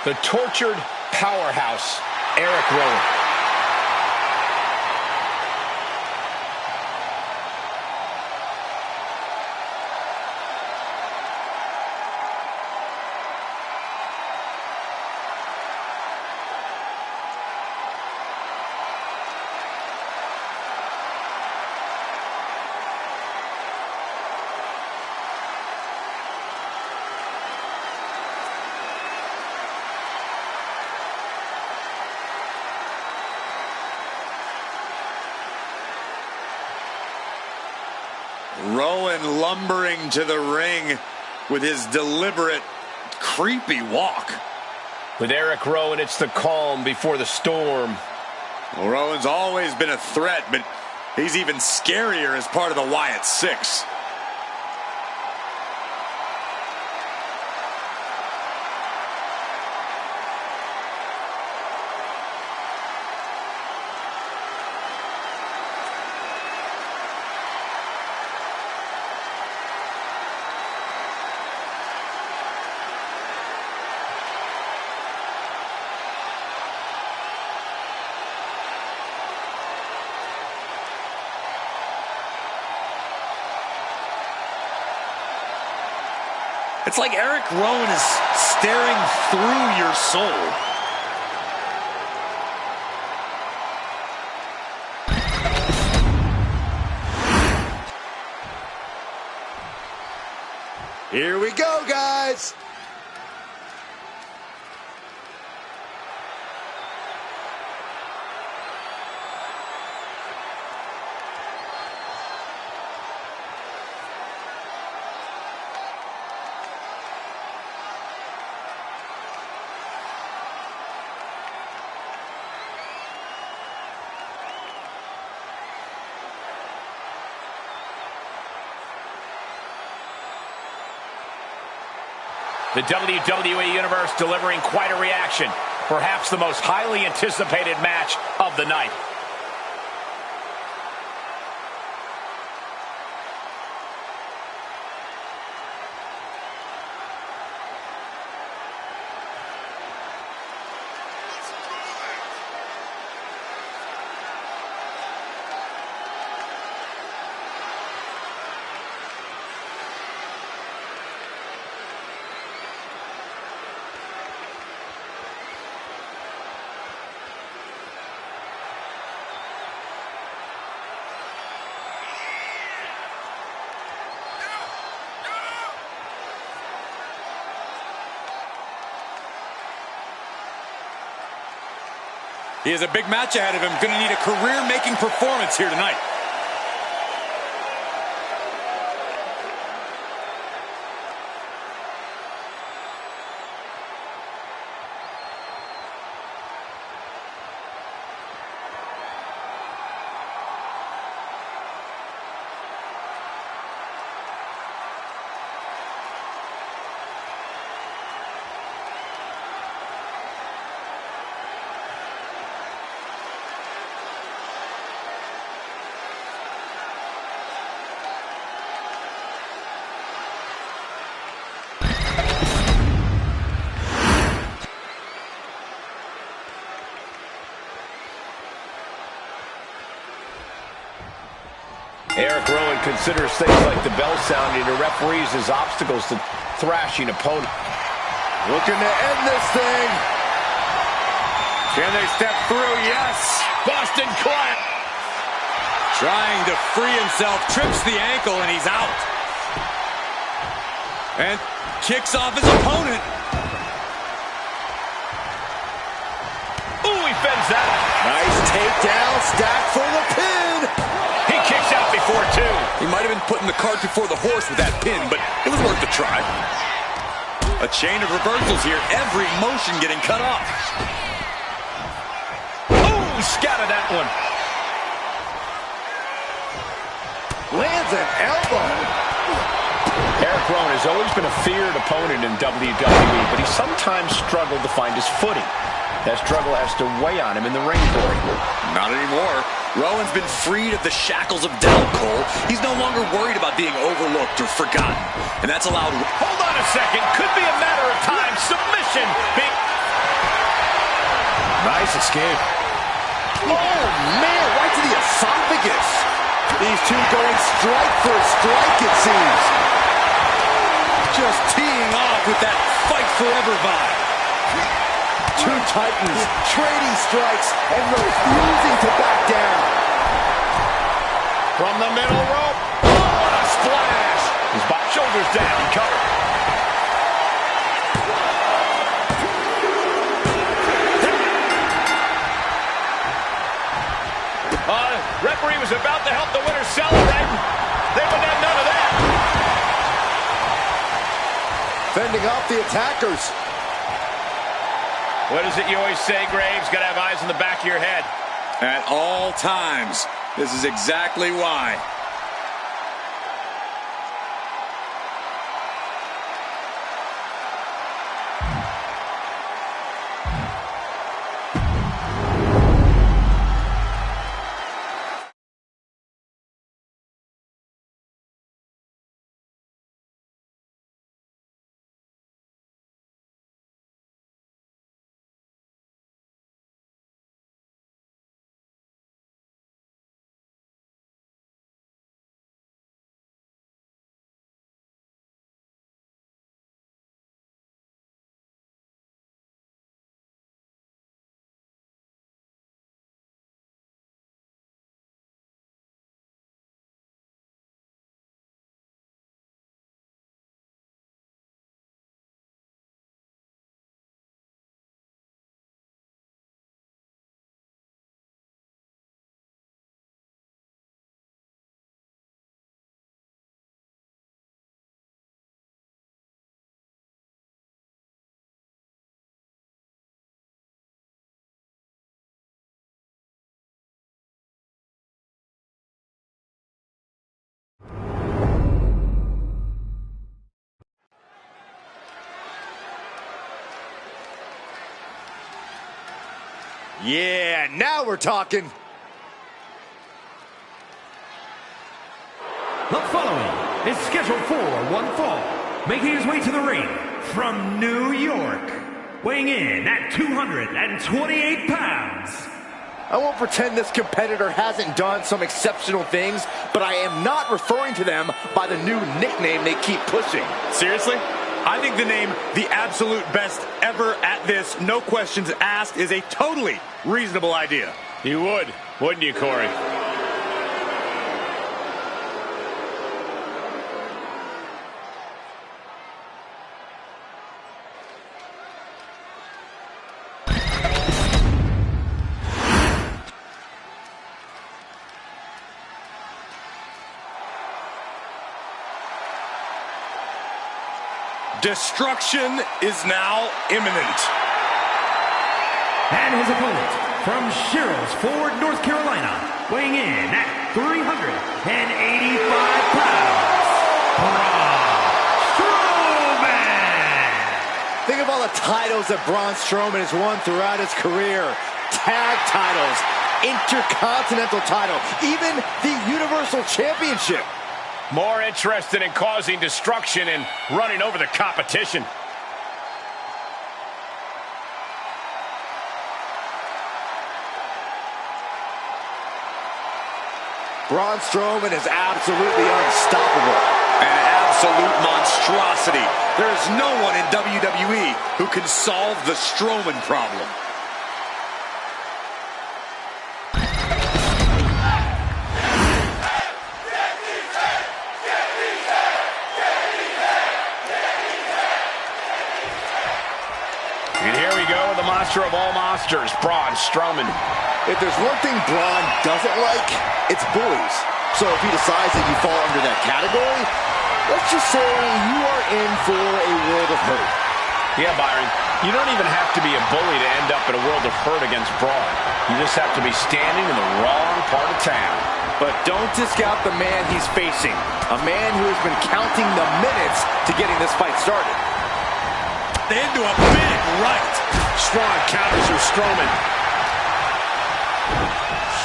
the tortured powerhouse, Eric Rowan. Rowan lumbering to the ring with his deliberate, creepy walk. With Eric Rowan, it's the calm before the storm. Well, Rowan's always been a threat, but he's even scarier as part of the Wyatt Six. It's like Eric Rowan is staring through your soul. Here we go, guys. The WWE Universe delivering quite a reaction. Perhaps the most highly anticipated match of the night. He has a big match ahead of him. Going to need a career-making performance here tonight. Eric Rowan considers things like the bell sounding to referees as obstacles to thrashing opponent. Looking to end this thing. Can they step through? Yes. Boston clap. Trying to free himself, trips the ankle, and he's out. And kicks off his opponent. Ooh, he fends that. Nice takedown, stacked for the pin. He kicks out before two. He might have been putting the cart before the horse with that pin, but it was worth the try. A chain of reversals here, every motion getting cut off. Ooh, scattered that one. Lands an elbow. Eric Rowan has always been a feared opponent in WWE, but he sometimes struggled to find his footing. That struggle has to weigh on him in the ring, Corey. Not anymore. Rowan's been freed of the shackles of doubt, Cole. He's no longer worried about being overlooked or forgotten. And that's allowed... Hold on a second. Could be a matter of time. Submission. Nice escape. Oh, man, right to the esophagus. These two going strike for strike, it seems. Just teeing off with that fight forever vibe. Two titans trading strikes and refusing to back down. From the middle rope. Oh, what a splash. His shoulders down, cover. Referee was about to help the winner celebrate. They would have none of that. Fending off the attackers. What is it you always say, Graves? Got to have eyes in the back of your head. At all times. This is exactly why. Yeah, now we're talking. The following is scheduled for one fall, making his way to the ring from New York, weighing in at 228 pounds. I won't pretend this competitor hasn't done some exceptional things, but I am not referring to them by the new nickname they keep pushing. Seriously? I think the name the absolute best ever at this, no questions asked, is a totally reasonable idea. You would, wouldn't you, Corey? Destruction is now imminent. And his opponent from Sherrills Ford, North Carolina, weighing in at 385 pounds, Braun Strowman. Think of all the titles that Braun Strowman has won throughout his career. Tag titles, Intercontinental title, even the Universal Championship. More interested in causing destruction and running over the competition. Braun Strowman is absolutely unstoppable. An absolute monstrosity. There is no one in WWE who can solve the Strowman problem. Monster of all monsters, Braun Strowman. If there's one thing Braun doesn't like, it's bullies. So if he decides that you fall under that category, let's just say you are in for a world of hurt. Yeah, Byron, you don't even have to be a bully to end up in a world of hurt against Braun. You just have to be standing in the wrong part of town. But don't discount the man he's facing. A man who has been counting the minutes to getting this fight started. Into a big right. Strong counters from Strowman.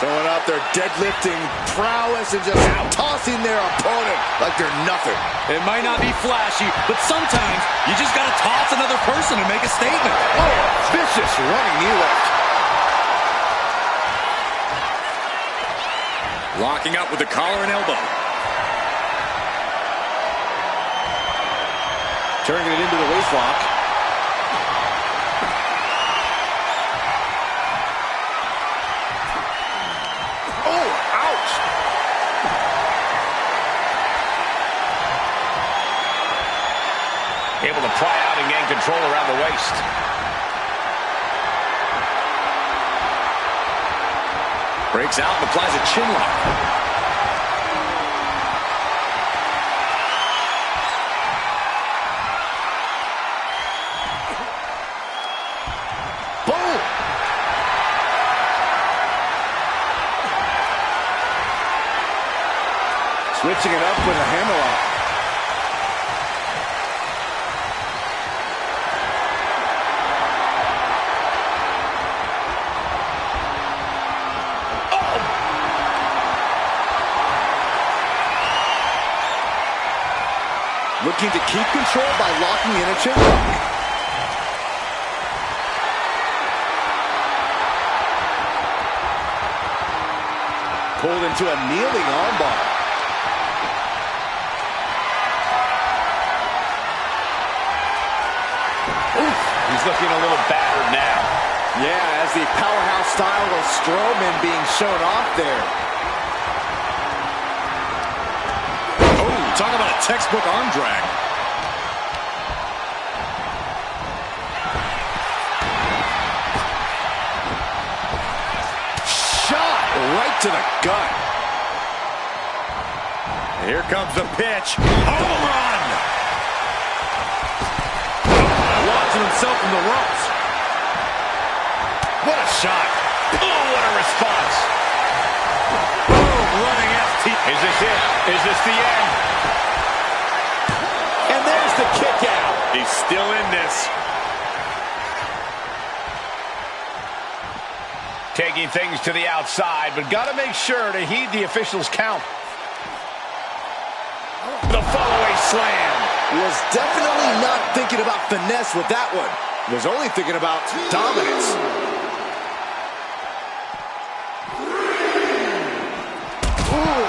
Showing up their deadlifting prowess and just tossing their opponent like they're nothing. It might not be flashy, but sometimes you just gotta toss another person to make a statement. Oh, vicious running knee lift. Locking up with the collar and elbow. Turning it into the waist lock. Oh, ouch! Able to pry out and gain control around the waist. Breaks out and applies a chin lock. Switching it up with a hammerlock. Oh! Looking to keep control by locking in a chin lock. Pulled into a kneeling armbar. He's looking a little battered now. Yeah, as the powerhouse style of Strowman being shown off there. Oh, talk about a textbook arm drag. Shot right to the gut. Here comes the pitch. Home run! Launching himself from the ropes. What a shot. Oh, what a response. Boom, running FT. Is this it? Is this the end? And there's the kick out. He's still in this. Taking things to the outside, but got to make sure to heed the officials' count. The follow-away slam. Was definitely not thinking about finesse with that one. Was only thinking about dominance. Ooh.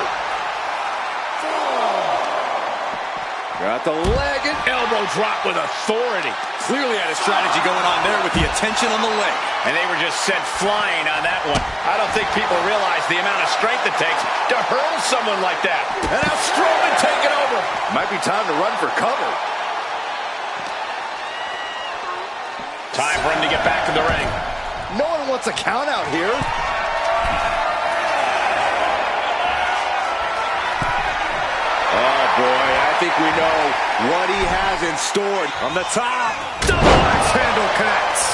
Got the leg and Elbow drop with authority. Clearly had a strategy going on there with the attention on the leg. And they were just sent flying on that one. I don't think people realize the amount of strength it takes to hurl someone like that. And now Strowman taking over. might be time to run for cover. Time for him to get back in the ring. No one wants a count out here. Oh boy, I think we know what he has in store. On the top, double axe handle connects.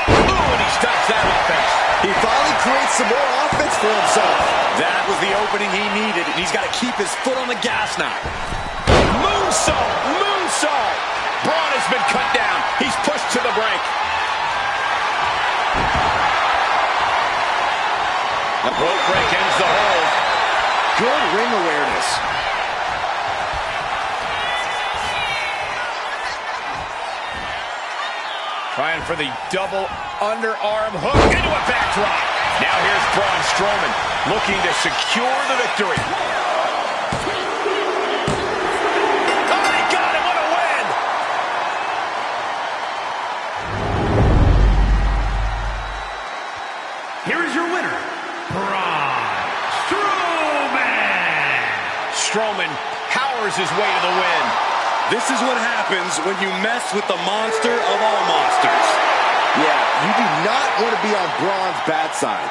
Ooh, and he stops that offense. He finally creates some more offense for himself. That was the opening he needed, and he's got to keep his foot on the gas now. Moonsault, moonsault. Braun has been cut down. He's pushed to the brink. The rope break ends the hold. Good ring awareness. Trying for the double underarm hook into a backdrop. Now here's Braun Strowman looking to secure the victory. Oh, he got him. What a win. Here is your winner, Braun Strowman. Strowman powers his way to the win. This is what happens when you mess with the monster of all monsters. Yeah, you do not want to be on Braun's bad side.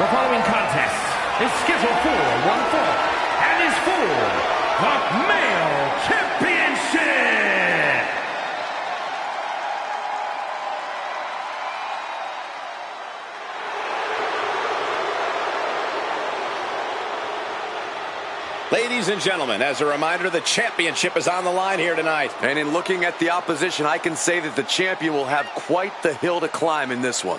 The following contest is scheduled for one fall and is for the Male Championship. Ladies and gentlemen, as a reminder, the championship is on the line here tonight. And in looking at the opposition, I can say that the champion will have quite the hill to climb in this one.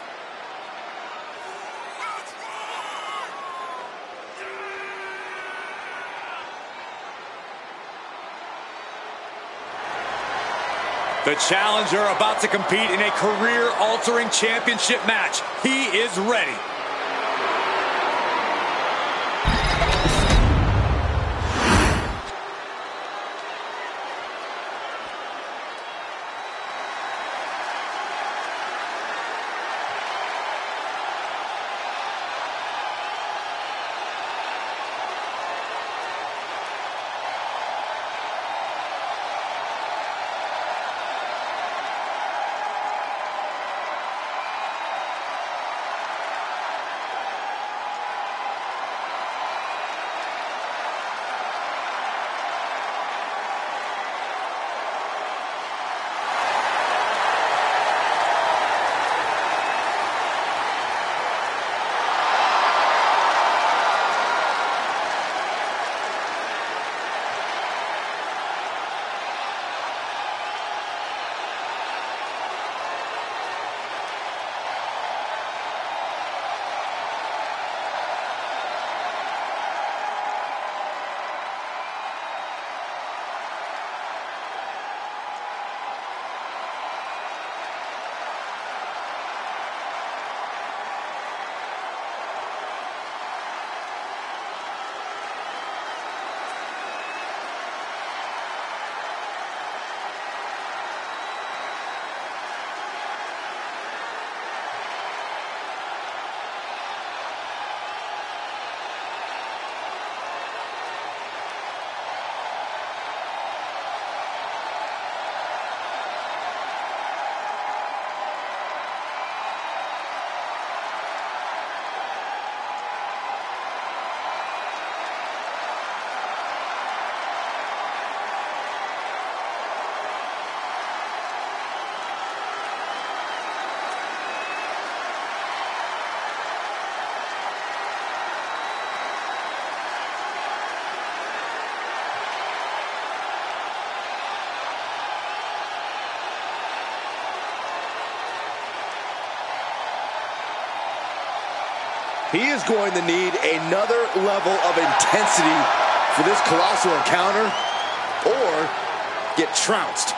The challenger about to compete in a career-altering championship match. He is ready. He is going to need another level of intensity for this colossal encounter, or get trounced.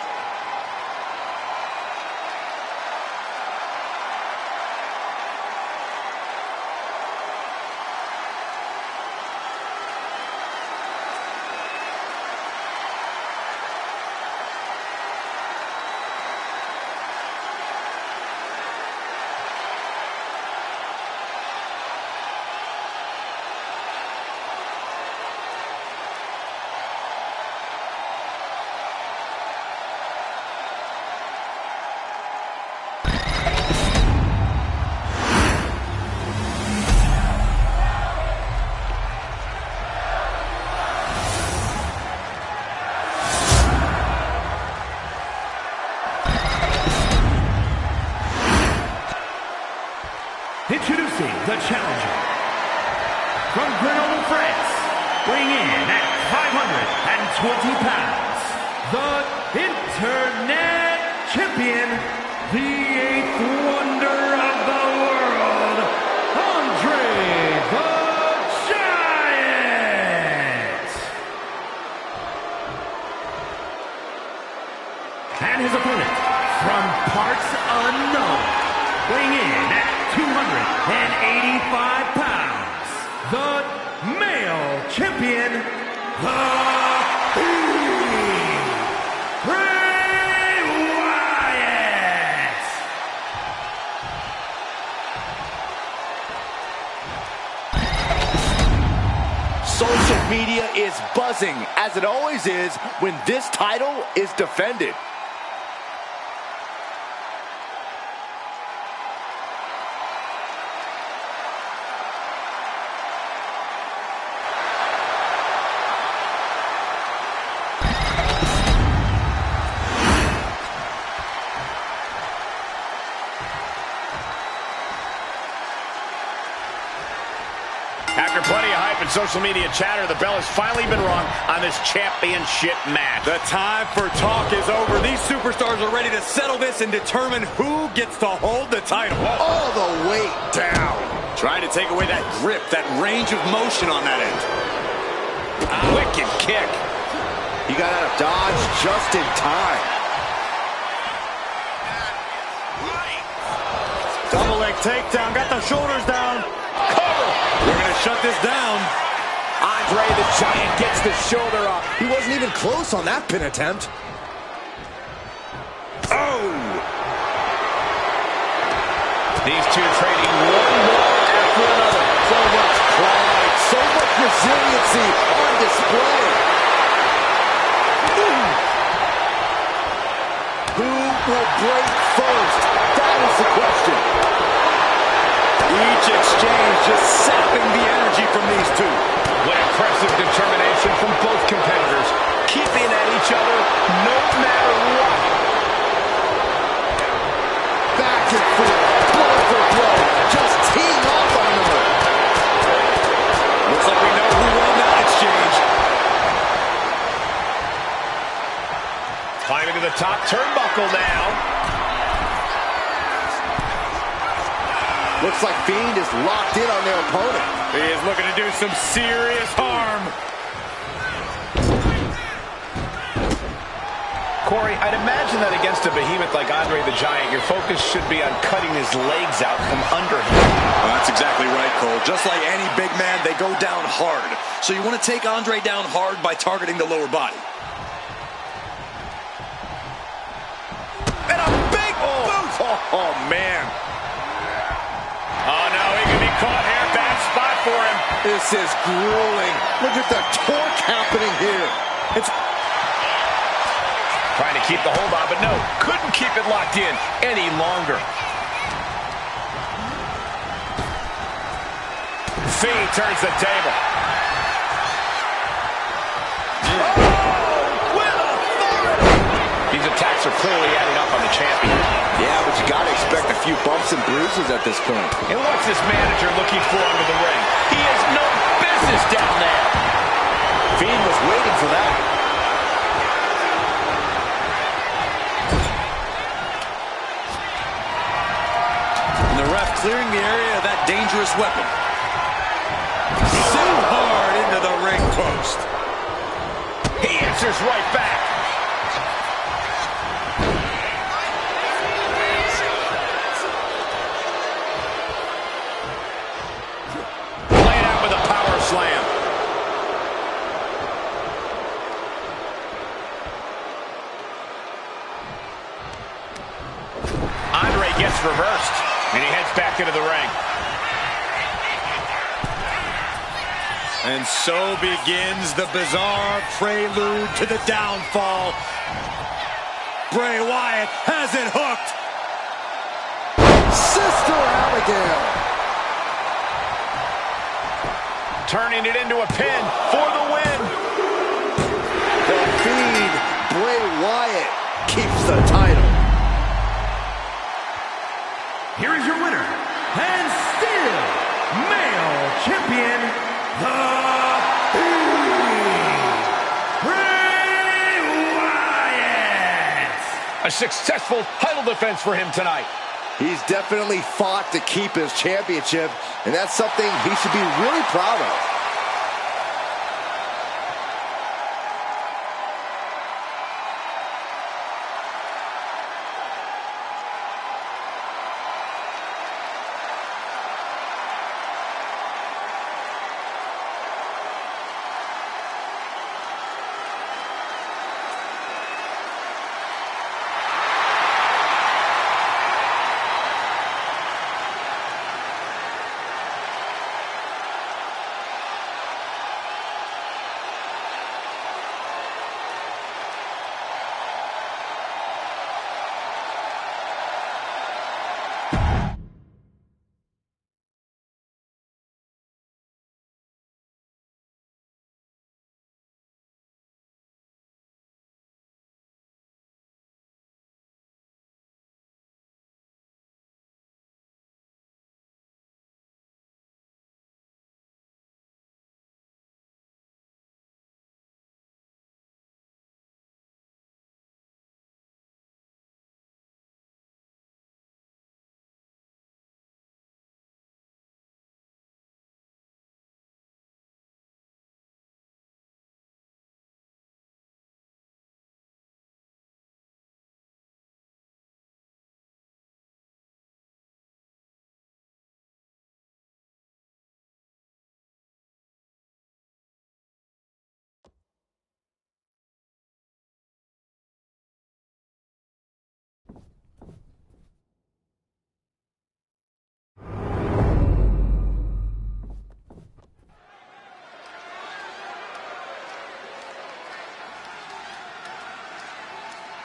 Introducing the challenger from Grenoble, France, weighing in at 520 pounds, the Internet Champion, the eighth wonder of the world, Andre the Giant. And his opponent from parts unknown, weighing in at 285 pounds, the male champion, the Bray Wyatt. Social media is buzzing, as it always is when this title is defended. social media chatter, the bell has finally been rung on this championship match. The time for talk is over. These superstars are ready to settle this and determine who gets to hold the title. All the way down. Trying to take away that grip, that range of motion on that end. Wicked kick. He got out of dodge just in time. Double leg takedown, got the shoulders down. Cover. We're going to shut this down. Andre the Giant gets the shoulder up. He wasn't even close on that pin attempt. Oh! These two trading one blow after another. So much pride, so much resiliency on display. Who will break first? That is the question. Each exchange just sapping the energy from these two. What impressive determination from both competitors, keeping at each other no matter what. Back and forth, blow for blow, just teeing off on another. Looks like we know who won that exchange. Climbing to the top turnbuckle now. Looks like Fiend is locked in on their opponent. He is looking to do some serious harm. Corey, I'd imagine that against a behemoth like Andre the Giant, your focus should be on cutting his legs out from under him. Well, that's exactly right, Cole. Just like any big man, they go down hard. So you want to take Andre down hard by targeting the lower body. And a big boot! Oh, man. Oh, no, he can be caught here. Bad spot for him. This is grueling. Look at the torque happening here. It's trying to keep the hold on, but no, couldn't keep it locked in any longer. Fiend turns the table. with authority. These attacks are clearly adding up on the champion. Yeah, but you gotta expect a few bumps and bruises at this point. And what's this manager looking for under the ring? He has no business down there. Fiend was waiting for that. And the ref clearing the area of that dangerous weapon. So hard into the ring post. He answers right back. Laid out with a power slam. Andre gets reversed, and he heads back into the ring. And so begins the bizarre prelude to the downfall. Bray Wyatt has it hooked. Sister Abigail. Turning it into a pin for the win. The Fiend, Bray Wyatt, keeps the title. Here is your winner, and still male champion, the Fiend, Bray Wyatt. A successful title defense for him tonight. He's definitely fought to keep his championship, and that's something he should be really proud of.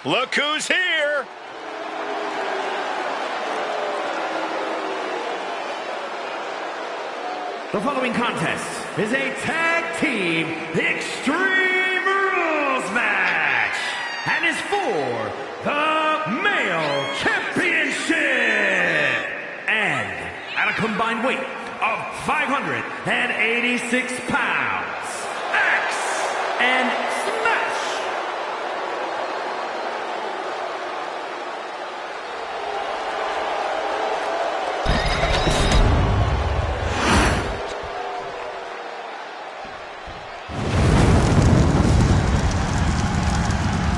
Look who's here. The following contest is a tag team Extreme Rules match and is for the male championship. And at a combined weight of 586 pounds, Axe and Smash.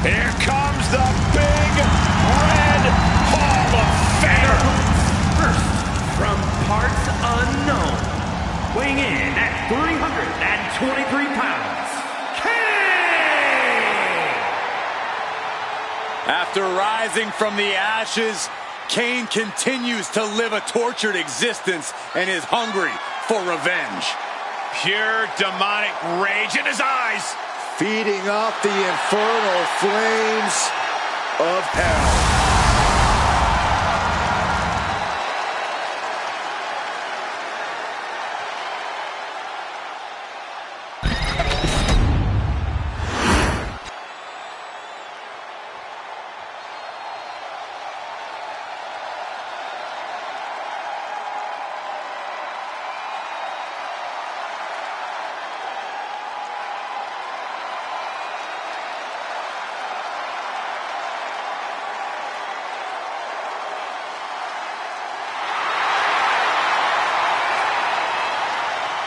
Here comes the big red Hall of Famer. First, from parts unknown, weighing in at 323 pounds, Kane! After rising from the ashes, Kane continues to live a tortured existence and is hungry for revenge. Pure demonic rage in his eyes. Feeding off the infernal flames of hell.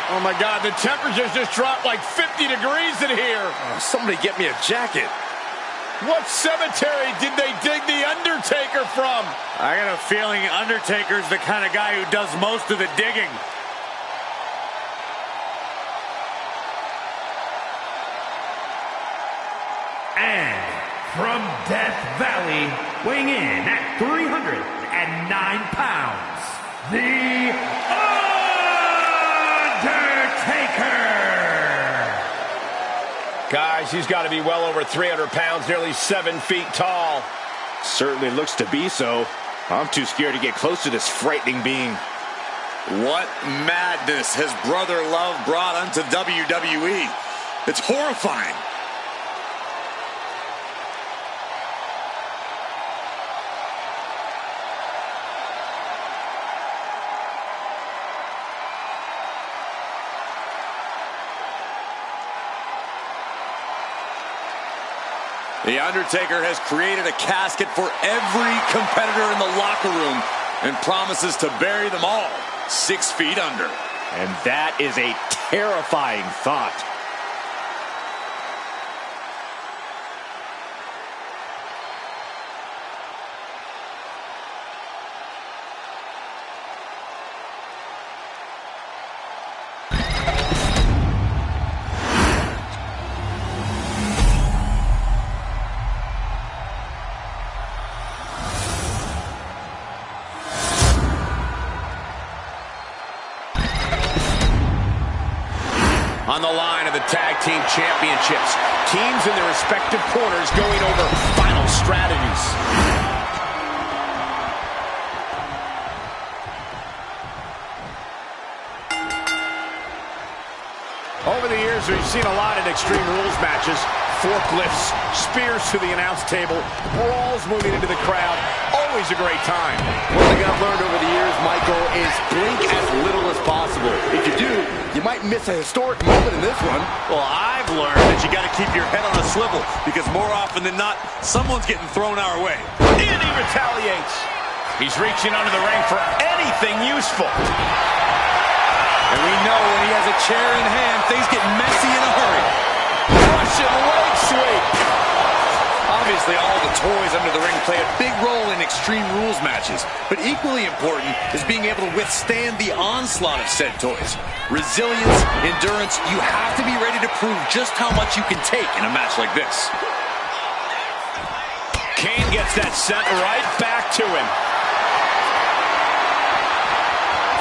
Oh my God, the temperature's just dropped like 50 degrees in here. Somebody get me a jacket. What cemetery did they dig the Undertaker from? I got a feeling Undertaker's the kind of guy who does most of the digging. And from Death Valley, weighing in at 309 pounds, the Undertaker! Guys, he's got to be well over 300 pounds, nearly 7 feet tall. Certainly looks to be so. I'm too scared to get close to this frightening being. What madness has Brother Love brought unto WWE? It's horrifying. The Undertaker has created a casket for every competitor in the locker room and promises to bury them all 6 feet under. And that is a terrifying thought. On the line of the Tag Team Championships, teams in their respective corners going over final strategies. Over the years, we've seen a lot of Extreme Rules matches. Forklifts, spears to the announce table, brawls moving into the crowd. Always a great time. One thing I've learned over the years, Michael, is blink as little as possible. If you do, you might miss a historic moment in this one. Well, I've learned that you got to keep your head on a swivel because more often than not, someone's getting thrown our way. And he retaliates. He's reaching under the ring for anything useful. And we know when he has a chair in hand, things get messy in a hurry. Russian leg sweep. Obviously, all the toys under the ring play a big role in Extreme Rules matches, but equally important is being able to withstand the onslaught of said toys. Resilience, endurance, you have to be ready to prove just how much you can take in a match like this. Kane gets that sent right back to him.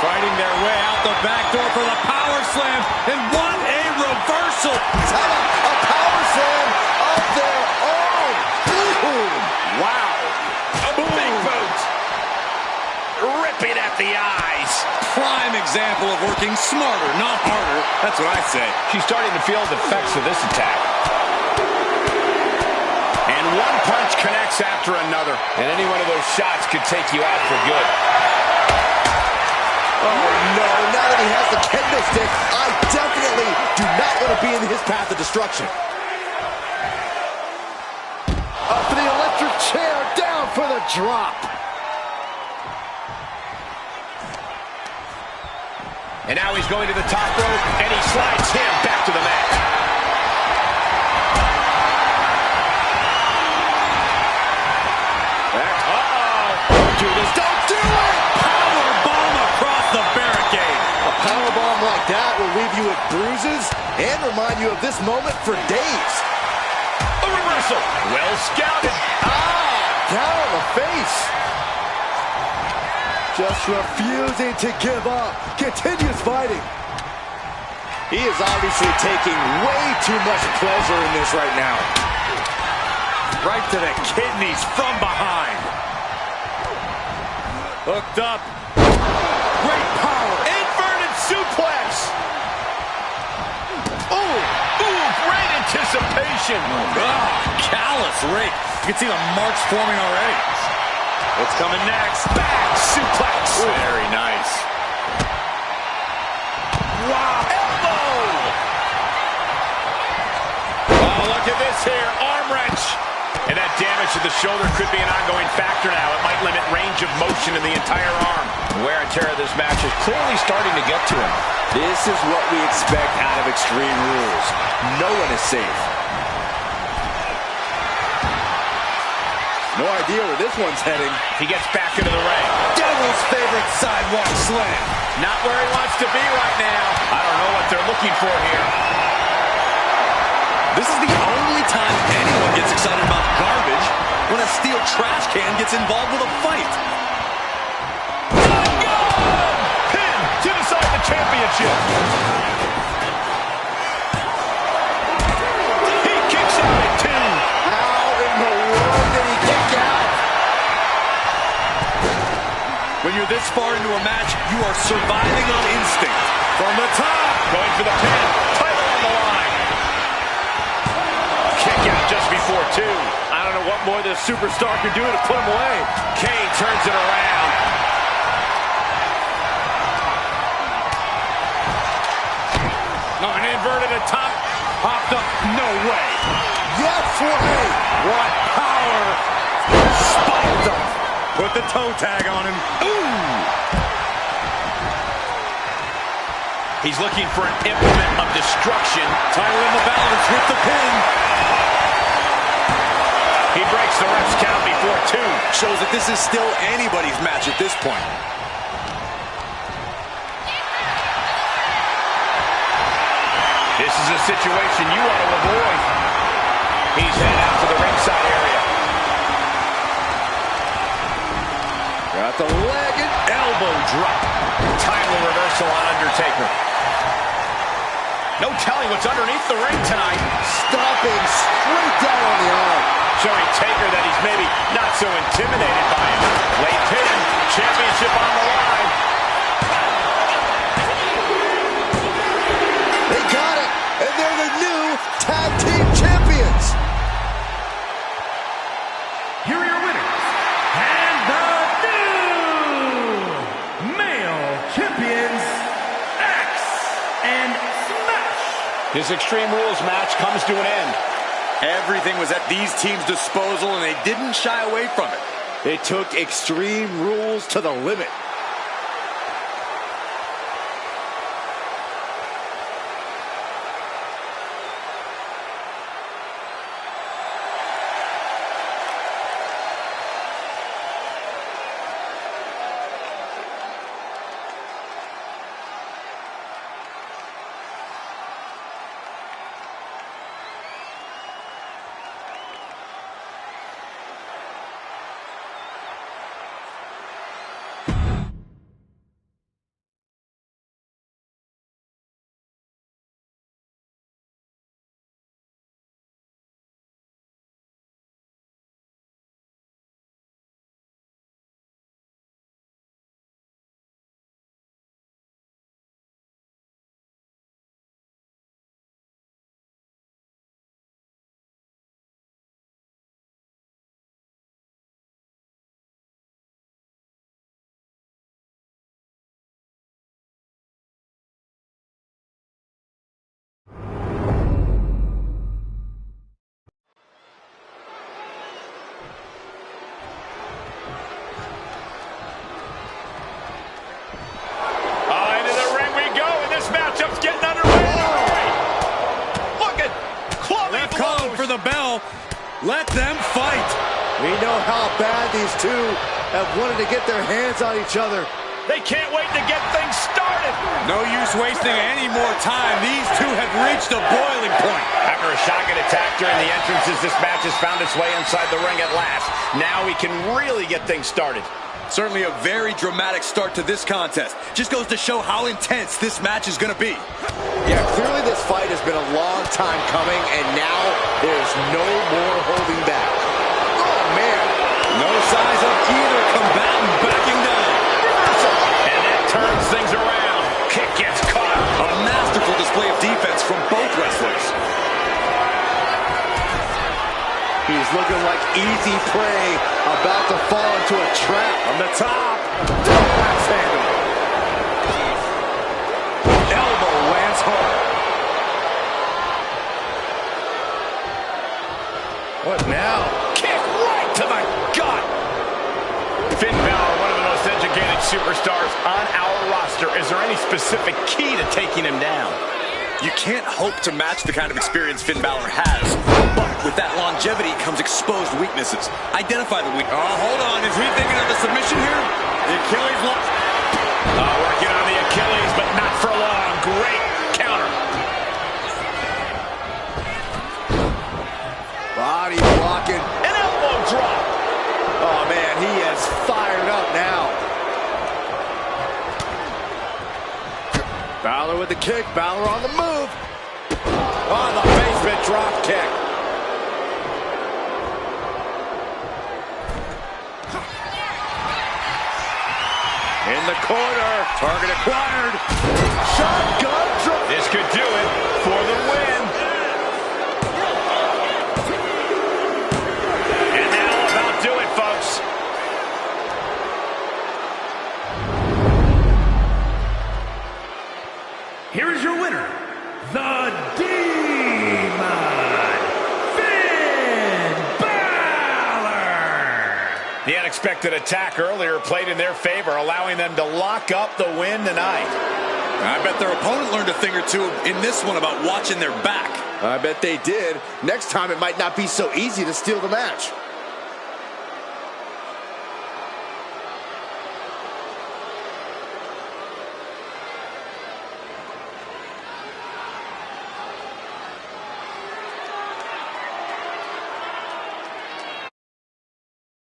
Fighting their way out the back door for the power slam, and what a reversal! A power slam of their own. Boom. the eyes. Prime example of working smarter, not harder. That's what I say. She's starting to feel the effects of this attack. And one punch connects after another. And any one of those shots could take you out for good. Oh, no. Now that he has the kendo stick, I definitely do not want to be in his path of destruction. Up for the electric chair, down for the drop. And now he's going to the top rope, and he slides him back to the mat. Don't do this. Don't do it! Powerbomb across the barricade. A powerbomb like that will leave you with bruises and remind you of this moment for days. A reversal. Well scouted. Down on the face. Just refusing to give up. Continues fighting. He is obviously taking way too much pleasure in this right now. Right to the kidneys from behind. Hooked up. Great power. Inverted suplex. Ooh, great anticipation. Callous rake. You can see the marks forming already. What's coming next? Back suplex. Very nice. Wow. Elbow. Oh, look at this here. Arm wrench. And that damage to the shoulder could be an ongoing factor now. It might limit range of motion in the entire arm. The wear and tear of this match is clearly starting to get to him. This is what we expect out of Extreme Rules. No one is safe. No idea where this one's heading. He gets back into the ring. Devil's favorite sidewalk slam. Not where he wants to be right now. I don't know what they're looking for here. This is the only time anyone gets excited about garbage when a steel trash can gets involved with a fight. Pin to decide the championship. He kicks out at 2. How in the world did he kick out? When you're this far into a match, you are surviving on instinct. From the top. Going for the pin. Title on the line. Kick out just before 2. I don't know what more this superstar can do to put him away. Kane turns it around. Oh, an inverted atop. Popped up. No way. Yes way. What power. Spiked him. Put the toe tag on him. Ooh. He's looking for an implement of destruction. Title in the balance with the pin. He breaks the ref's count before 2. Shows that this is still anybody's match at this point. This is a situation you want to avoid. He's headed out to the ringside area. Got the leg and Elbow drop. Timely reversal on Undertaker. No telling what's underneath the ring tonight. stomping straight down on the arm. Showing Taker that he's maybe not so intimidated by him. Late pin, championship on the line. They got it, and they're the new tag team champions. Here are your winners, and the new male champions, X and Smash. This Extreme Rules match comes to an end. Everything was at these teams' disposal, and they didn't shy away from it. They took Extreme Rules to the limit. the bell. Let them fight. We know how bad these two have wanted to get their hands on each other. They can't wait to get things started. No use wasting any more time. These two have reached a boiling point. After a shotgun attack during the entrances, this match has found its way inside the ring at last. Now we can really get things started. Certainly a very dramatic start to this contest. Just goes to show how intense this match is going to be. Yeah, clearly this fight has been a long time coming, and now there's no more holding back. Oh, man. No signs of either combatant backing down. And that turns things around. Kick gets caught. A masterful display of defense from both wrestlers. He's looking like easy prey, about to fall into a trap. From the top. Axe handle. Elbow lands hard. What now? Kick right to the gut. Finn Balor, one of the most educated superstars on our roster. Is there any specific key to taking him down? You can't hope to match the kind of experience Finn Balor has. But with that longevity comes exposed weaknesses. Identify the weakness. Oh, hold on. Is he thinking of the submission here? The Achilles lock. Working on the Achilles, but not for long. Great counter. Body blocking. An elbow drop. Oh, man, he is fired up now. Balor with the kick. Balor on the move. On the basement drop kick. In the corner. Target acquired. Shotgun drop. This could do it for the win. And that'll about do it, folks. Here is your winner, the Demon, Finn Balor. The unexpected attack earlier played in their favor, allowing them to lock up the win tonight. I bet their opponent learned a thing or two in this one about watching their back. I bet they did. Next time it might not be so easy to steal the match.